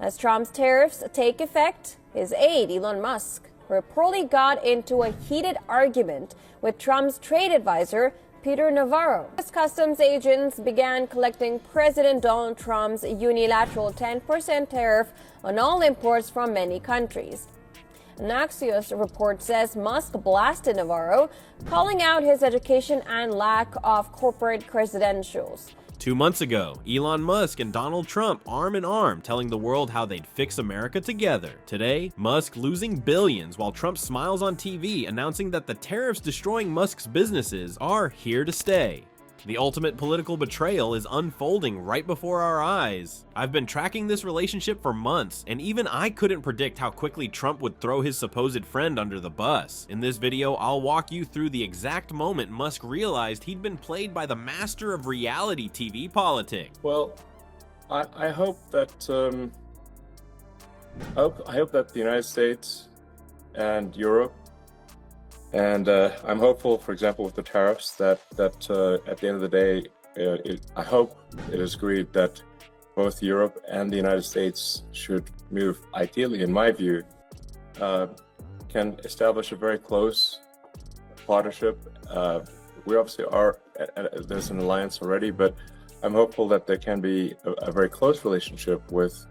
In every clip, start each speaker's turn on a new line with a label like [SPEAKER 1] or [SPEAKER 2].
[SPEAKER 1] As Trump's tariffs take effect, his aide, Elon Musk, reportedly got into a heated argument with Trump's trade advisor, Peter Navarro. As customs agents began collecting President Donald Trump's unilateral 10% tariff on all imports from many countries. An Axios report says Musk blasted Navarro, calling out his education and lack of corporate credentials.
[SPEAKER 2] 2 months ago, Elon Musk and Donald Trump arm in arm telling the world how they'd fix America together. Today, Musk losing billions while Trump smiles on TV announcing that the tariffs destroying Musk's businesses are here to stay. The ultimate political betrayal is unfolding right before our eyes. I've been tracking this relationship for months, and even I couldn't predict how quickly Trump would throw his supposed friend under the bus. In this video, I'll walk you through the exact moment Musk realized he'd been played by the master of reality TV politics.
[SPEAKER 3] Well, I hope that I hope that the United States and Europe, and I'm hopeful, for example, with the tariffs, that at the end of the day, I hope it is agreed that both Europe and the United States should move, ideally, in my view, can establish a very close partnership. We obviously are, there's an alliance already, but I'm hopeful that there can be a very close relationship with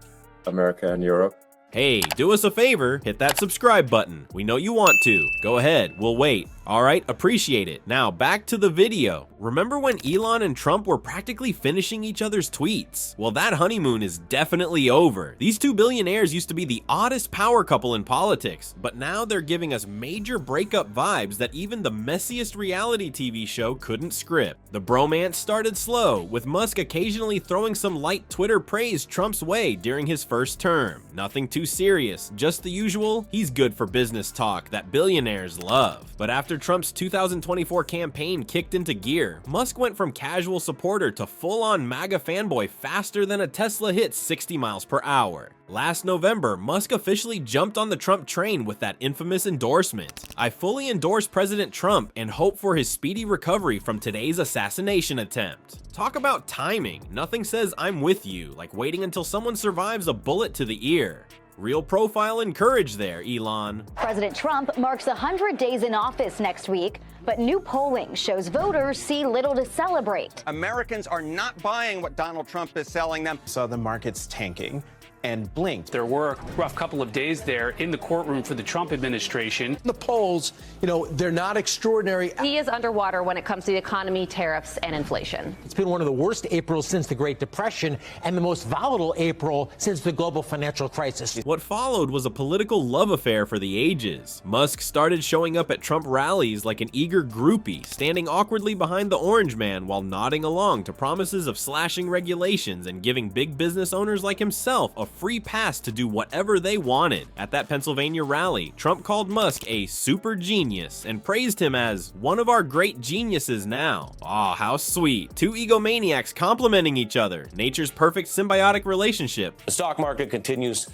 [SPEAKER 3] America and Europe.
[SPEAKER 2] Hey, do us a favor, hit that subscribe button. We know you want to. Go ahead, we'll wait. Alright, appreciate it. Now back to the video. Remember when Elon and Trump were practically finishing each other's tweets? Well, that honeymoon is definitely over. These two billionaires used to be the oddest power couple in politics, but now they're giving us major breakup vibes that even the messiest reality TV show couldn't script. The bromance started slow, with Musk occasionally throwing some light Twitter praise Trump's way during his first term. Nothing too serious, just the usual, he's good for business talk that billionaires love. But after Trump's 2024 campaign kicked into gear, Musk went from casual supporter to full-on MAGA fanboy faster than a Tesla hits 60 miles per hour. Last November, Musk officially jumped on the Trump train with that infamous endorsement. I fully endorse President Trump and hope for his speedy recovery from today's assassination attempt. Talk about timing. Nothing says I'm with you like waiting until someone survives a bullet to the ear. Real profile and courage there, Elon.
[SPEAKER 4] President Trump marks 100 days in office next week, but new polling shows voters see little to celebrate.
[SPEAKER 5] Americans are not buying what Donald Trump is selling them.
[SPEAKER 6] Saw the markets tanking and blinked.
[SPEAKER 7] There were a rough couple of days there in the courtroom for the Trump administration.
[SPEAKER 8] The polls, they're not extraordinary.
[SPEAKER 9] He is underwater when it comes to the economy, tariffs, and inflation.
[SPEAKER 8] It's been one of the worst Aprils since the Great Depression and the most volatile April since the global financial crisis.
[SPEAKER 2] What followed was a political love affair for the ages. Musk started showing up at Trump rallies like an eager groupie, standing awkwardly behind the orange man while nodding along to promises of slashing regulations and giving big business owners like himself a free pass to do whatever they wanted. At that Pennsylvania rally, Trump called Musk a super genius and praised him as one of our great geniuses now. Aw, how sweet. Two egomaniacs complimenting each other. Nature's perfect symbiotic relationship.
[SPEAKER 10] The stock market continues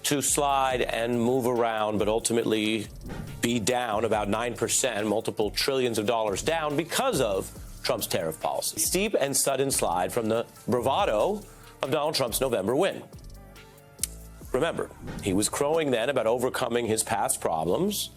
[SPEAKER 10] to slide and move around, but ultimately be down about 9%, multiple trillions of dollars down because of Trump's tariff policy. Steep and sudden slide from the bravado of Donald Trump's November win. Remember, he was crowing then about overcoming his past problems,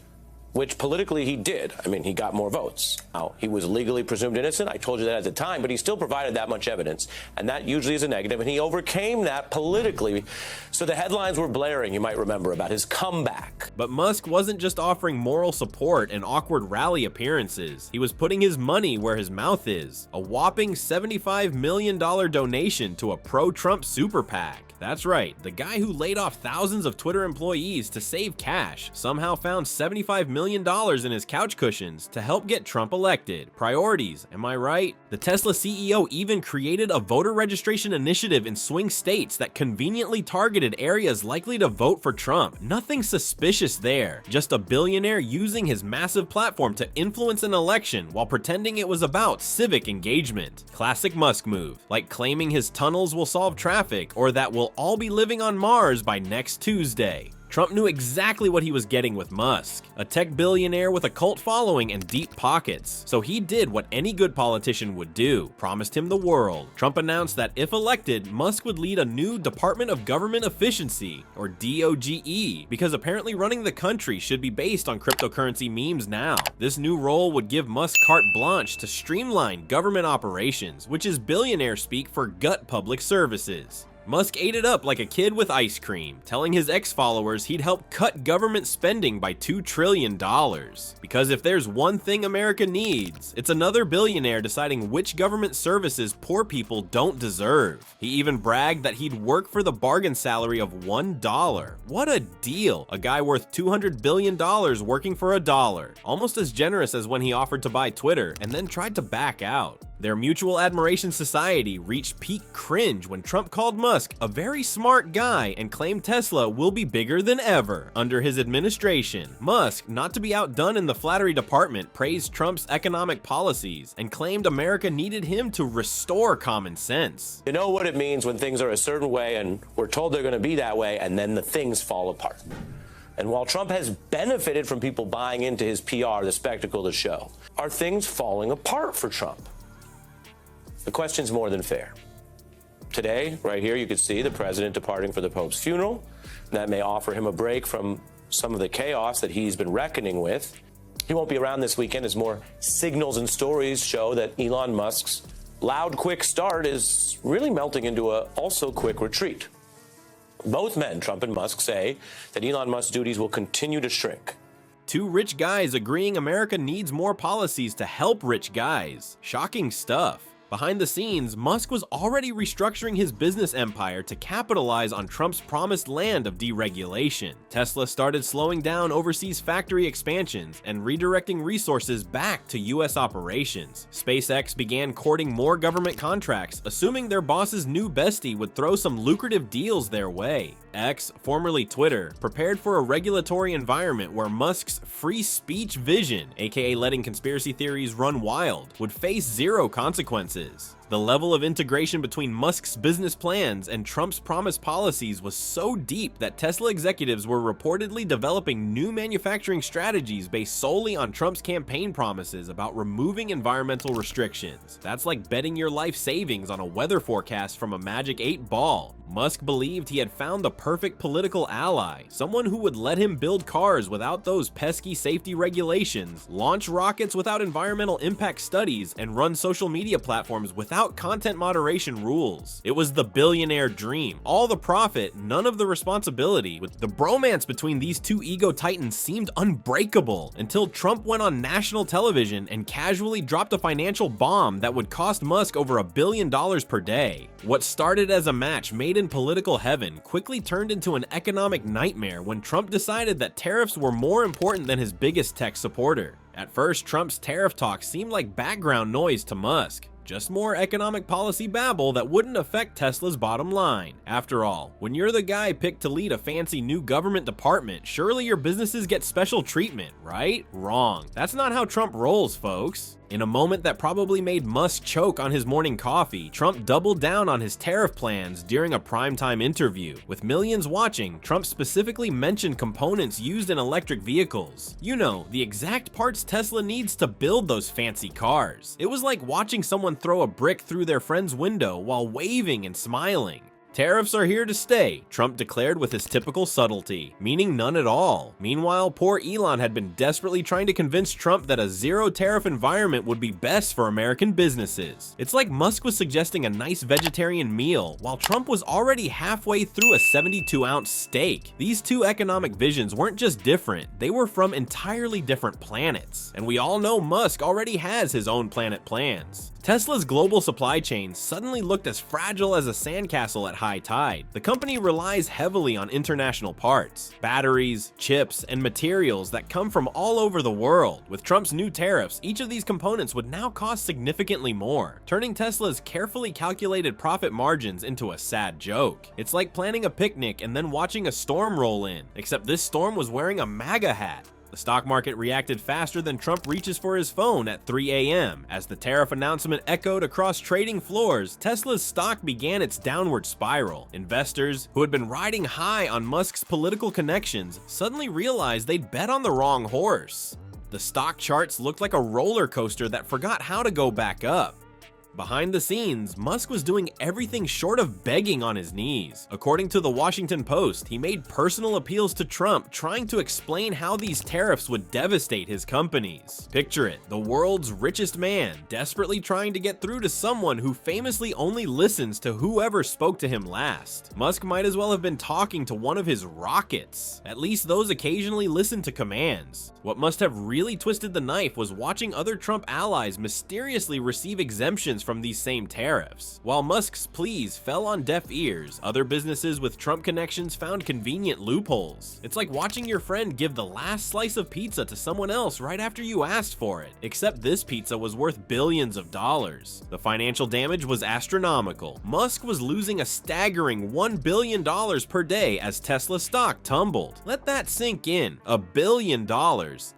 [SPEAKER 10] which politically he did. I mean, he got more votes. Now, he was legally presumed innocent. I told you that at the time, but he still provided that much evidence, and that usually is a negative, and he overcame that politically. So the headlines were blaring, you might remember, about his comeback.
[SPEAKER 2] But Musk wasn't just offering moral support and awkward rally appearances. He was putting his money where his mouth is. A whopping $75 million donation to a pro-Trump super PAC. That's right, the guy who laid off thousands of Twitter employees to save cash somehow found $75 million in his couch cushions to help get Trump elected. Priorities, am I right? The Tesla CEO even created a voter registration initiative in swing states that conveniently targeted areas likely to vote for Trump. Nothing suspicious there, just a billionaire using his massive platform to influence an election while pretending it was about civic engagement. Classic Musk move, like claiming his tunnels will solve traffic or that we'll all be living on Mars by next Tuesday. Trump knew exactly what he was getting with Musk, a tech billionaire with a cult following and deep pockets. So he did what any good politician would do, promised him the world. Trump announced that if elected, Musk would lead a new Department of Government Efficiency, or DOGE, because apparently running the country should be based on cryptocurrency memes now. This new role would give Musk carte blanche to streamline government operations, which is billionaire speak for gut public services. Musk ate it up like a kid with ice cream, telling his ex-followers he'd help cut government spending by $2 trillion. Because if there's one thing America needs, it's another billionaire deciding which government services poor people don't deserve. He even bragged that he'd work for the bargain salary of $1. What a deal! A guy worth $200 billion working for $1. Almost as generous as when he offered to buy Twitter and then tried to back out. Their mutual admiration society reached peak cringe when Trump called Musk a very smart guy and claimed Tesla will be bigger than ever under his administration. Musk, not to be outdone in the flattery department, praised Trump's economic policies and claimed America needed him to restore common sense.
[SPEAKER 10] You know what it means when things are a certain way and we're told they're going to be that way, and then the things fall apart. And while Trump has benefited from people buying into his PR, the spectacle, the show, are things falling apart for Trump? The question's more than fair. Today, right here, you can see the president departing for the Pope's funeral. That may offer him a break from some of the chaos that he's been reckoning with. He won't be around this weekend as more signals and stories show that Elon Musk's loud, quick start is really melting into a also quick retreat. Both men, Trump and Musk, say that Elon Musk's duties will continue to shrink.
[SPEAKER 2] Two rich guys agreeing America needs more policies to help rich guys. Shocking stuff. Behind the scenes, Musk was already restructuring his business empire to capitalize on Trump's promised land of deregulation. Tesla started slowing down overseas factory expansions and redirecting resources back to US operations. SpaceX began courting more government contracts, assuming their boss's new bestie would throw some lucrative deals their way. X, formerly Twitter, prepared for a regulatory environment where Musk's free speech vision, aka letting conspiracy theories run wild, would face zero consequences. The level of integration between Musk's business plans and Trump's promised policies was so deep that Tesla executives were reportedly developing new manufacturing strategies based solely on Trump's campaign promises about removing environmental restrictions. That's like betting your life savings on a weather forecast from a magic 8 ball. Musk believed he had found the perfect political ally, someone who would let him build cars without those pesky safety regulations, launch rockets without environmental impact studies, and run social media platforms without content moderation rules. It was the billionaire dream. All the profit, none of the responsibility. With the bromance between these two ego titans seemed unbreakable until Trump went on national television and casually dropped a financial bomb that would cost Musk over $1 billion per day. What started as a match made in political heaven quickly turned into an economic nightmare when Trump decided that tariffs were more important than his biggest tech supporter. At first, Trump's tariff talk seemed like background noise to Musk. Just more economic policy babble that wouldn't affect Tesla's bottom line. After all, when you're the guy picked to lead a fancy new government department, surely your businesses get special treatment, right? Wrong. That's not how Trump rolls, folks. In a moment that probably made Musk choke on his morning coffee, Trump doubled down on his tariff plans during a primetime interview. With millions watching, Trump specifically mentioned components used in electric vehicles. You know, the exact parts Tesla needs to build those fancy cars. It was like watching someone throw a brick through their friend's window while waving and smiling. Tariffs are here to stay, Trump declared with his typical subtlety, meaning none at all. Meanwhile, poor Elon had been desperately trying to convince Trump that a zero-tariff environment would be best for American businesses. It's like Musk was suggesting a nice vegetarian meal, while Trump was already halfway through a 72-ounce steak. These two economic visions weren't just different, they were from entirely different planets. And we all know Musk already has his own planet plans. Tesla's global supply chain suddenly looked as fragile as a sandcastle at high tide. The company relies heavily on international parts, batteries, chips, and materials that come from all over the world. With Trump's new tariffs, each of these components would now cost significantly more, turning Tesla's carefully calculated profit margins into a sad joke. It's like planning a picnic and then watching a storm roll in, except this storm was wearing a MAGA hat. The stock market reacted faster than Trump reaches for his phone at 3 a.m. As the tariff announcement echoed across trading floors, Tesla's stock began its downward spiral. Investors, who had been riding high on Musk's political connections, suddenly realized they'd bet on the wrong horse. The stock charts looked like a roller coaster that forgot how to go back up. Behind the scenes, Musk was doing everything short of begging on his knees. According to the Washington Post, he made personal appeals to Trump, trying to explain how these tariffs would devastate his companies. Picture it, the world's richest man, desperately trying to get through to someone who famously only listens to whoever spoke to him last. Musk might as well have been talking to one of his rockets. At least those occasionally listen to commands. What must have really twisted the knife was watching other Trump allies mysteriously receive exemptions from these same tariffs. While Musk's pleas fell on deaf ears, other businesses with Trump connections found convenient loopholes. It's like watching your friend give the last slice of pizza to someone else right after you asked for it, except this pizza was worth billions of dollars. The financial damage was astronomical. Musk was losing a staggering $1 billion per day as Tesla stock tumbled. Let that sink in. $1 billion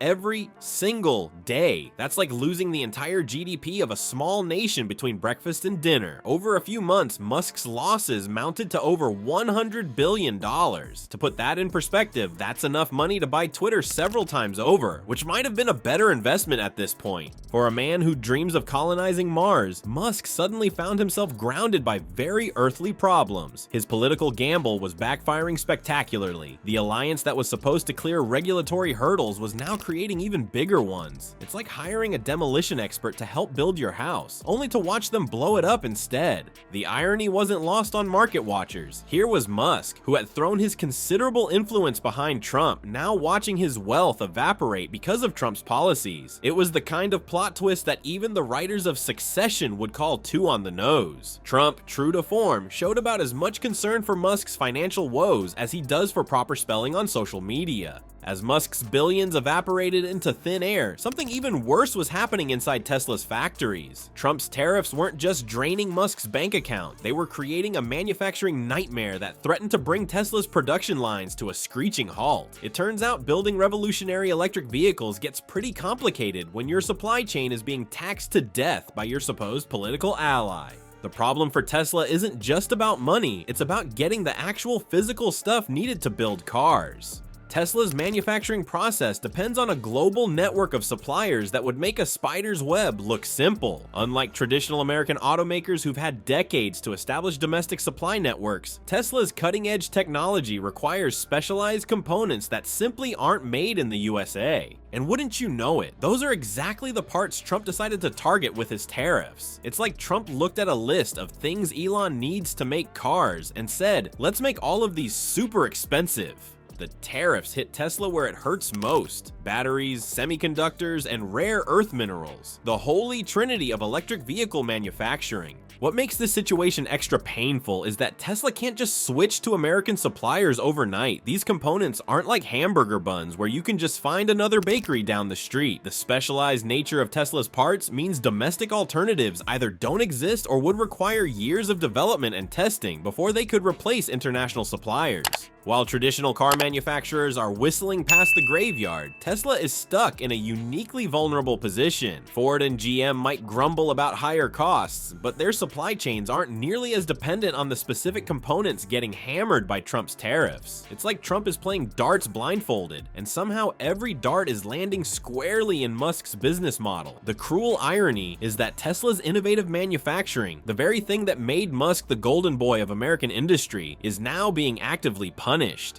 [SPEAKER 2] every single day. That's like losing the entire GDP of a small nation between breakfast and dinner. Over a few months, Musk's losses mounted to over $100 billion. To put that in perspective, that's enough money to buy Twitter several times over, which might have been a better investment at this point. For a man who dreams of colonizing Mars, Musk suddenly found himself grounded by very earthly problems. His political gamble was backfiring spectacularly. The alliance that was supposed to clear regulatory hurdles was now creating even bigger ones. It's like hiring a demolition expert to help build your house, only to watch them blow it up instead. The irony wasn't lost on market watchers. Here was Musk, who had thrown his considerable influence behind Trump, now watching his wealth evaporate because of Trump's policies. It was the kind of plot twist that even the writers of Succession would call too on the nose. Trump, true to form, showed about as much concern for Musk's financial woes as he does for proper spelling on social media. As Musk's billions evaporated into thin air, something even worse was happening inside Tesla's factories. Trump's tariffs weren't just draining Musk's bank account, they were creating a manufacturing nightmare that threatened to bring Tesla's production lines to a screeching halt. It turns out building revolutionary electric vehicles gets pretty complicated when your supply chain is being taxed to death by your supposed political ally. The problem for Tesla isn't just about money, it's about getting the actual physical stuff needed to build cars. Tesla's manufacturing process depends on a global network of suppliers that would make a spider's web look simple. Unlike traditional American automakers who've had decades to establish domestic supply networks, Tesla's cutting-edge technology requires specialized components that simply aren't made in the USA. And wouldn't you know it, those are exactly the parts Trump decided to target with his tariffs. It's like Trump looked at a list of things Elon needs to make cars and said, let's make all of these super expensive. The tariffs hit Tesla where it hurts most: batteries, semiconductors, and rare earth minerals, the holy trinity of electric vehicle manufacturing. What makes this situation extra painful is that Tesla can't just switch to American suppliers overnight. These components aren't like hamburger buns where you can just find another bakery down the street. The specialized nature of Tesla's parts means domestic alternatives either don't exist or would require years of development and testing before they could replace international suppliers. While traditional car manufacturers are whistling past the graveyard, Tesla is stuck in a uniquely vulnerable position. Ford and GM might grumble about higher costs, but their supply chains aren't nearly as dependent on the specific components getting hammered by Trump's tariffs. It's like Trump is playing darts blindfolded, and somehow every dart is landing squarely in Musk's business model. The cruel irony is that Tesla's innovative manufacturing, the very thing that made Musk the golden boy of American industry, is now being actively punished.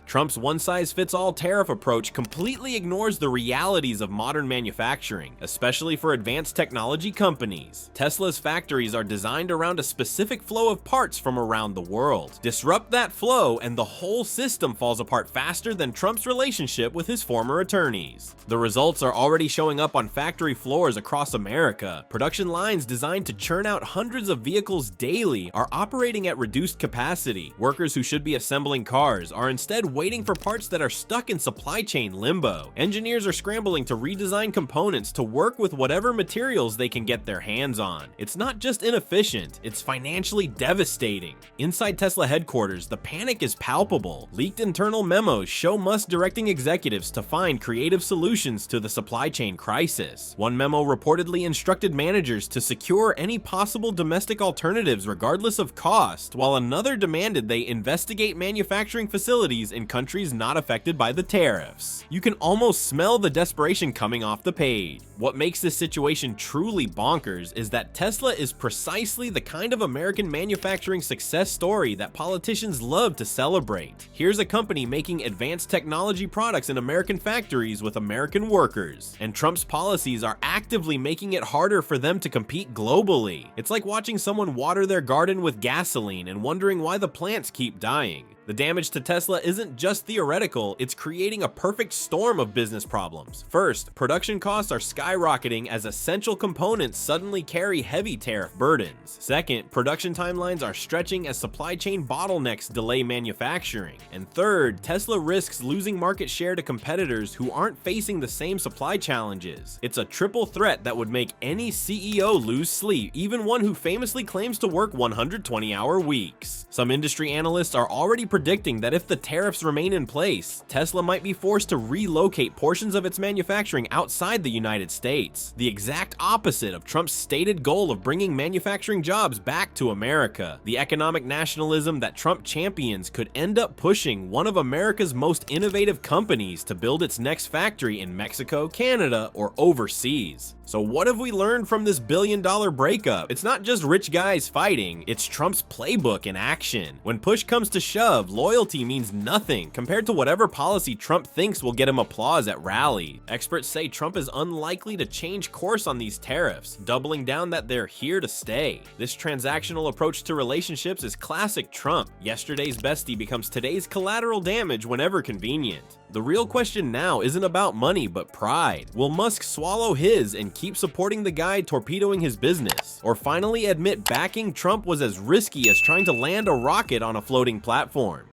[SPEAKER 2] Trump's one-size-fits-all tariff approach completely ignores the realities of modern manufacturing, especially for advanced technology companies. Tesla's factories are designed around a specific flow of parts from around the world. Disrupt that flow and the whole system falls apart faster than Trump's relationship with his former attorneys. The results are already showing up on factory floors across America. Production lines designed to churn out hundreds of vehicles daily are operating at reduced capacity. Workers who should be assembling cars are are instead waiting for parts that are stuck in supply chain limbo. Engineers are scrambling to redesign components to work with whatever materials they can get their hands on. It's not just inefficient, it's financially devastating. Inside Tesla headquarters, the panic is palpable. Leaked internal memos show Musk directing executives to find creative solutions to the supply chain crisis. One memo reportedly instructed managers to secure any possible domestic alternatives regardless of cost, while another demanded they investigate manufacturing facilities in countries not affected by the tariffs. You can almost smell the desperation coming off the page. What makes this situation truly bonkers is that Tesla is precisely the kind of American manufacturing success story that politicians love to celebrate. Here's a company making advanced technology products in American factories with American workers, and Trump's policies are actively making it harder for them to compete globally. It's like watching someone water their garden with gasoline and wondering why the plants keep dying. The damage to Tesla isn't just theoretical, it's creating a perfect storm of business problems. First, production costs are skyrocketing as essential components suddenly carry heavy tariff burdens. Second, production timelines are stretching as supply chain bottlenecks delay manufacturing. And third, Tesla risks losing market share to competitors who aren't facing the same supply challenges. It's a triple threat that would make any CEO lose sleep, even one who famously claims to work 120-hour weeks. Some industry analysts are already predicting that if the tariffs remain in place, Tesla might be forced to relocate portions of its manufacturing outside the United States, the exact opposite of Trump's stated goal of bringing manufacturing jobs back to America. The economic nationalism that Trump champions could end up pushing one of America's most innovative companies to build its next factory in Mexico, Canada, or overseas. So what have we learned from this billion-dollar breakup? It's not just rich guys fighting, it's Trump's playbook in action. When push comes to shove, loyalty means nothing compared to whatever policy Trump thinks will get him applause at rallies. Experts say Trump is unlikely to change course on these tariffs, doubling down that they're here to stay. This transactional approach to relationships is classic Trump. Yesterday's bestie becomes today's collateral damage whenever convenient. The real question now isn't about money but pride. Will Musk swallow his and keep supporting the guy torpedoing his business? Or finally admit backing Trump was as risky as trying to land a rocket on a floating platform?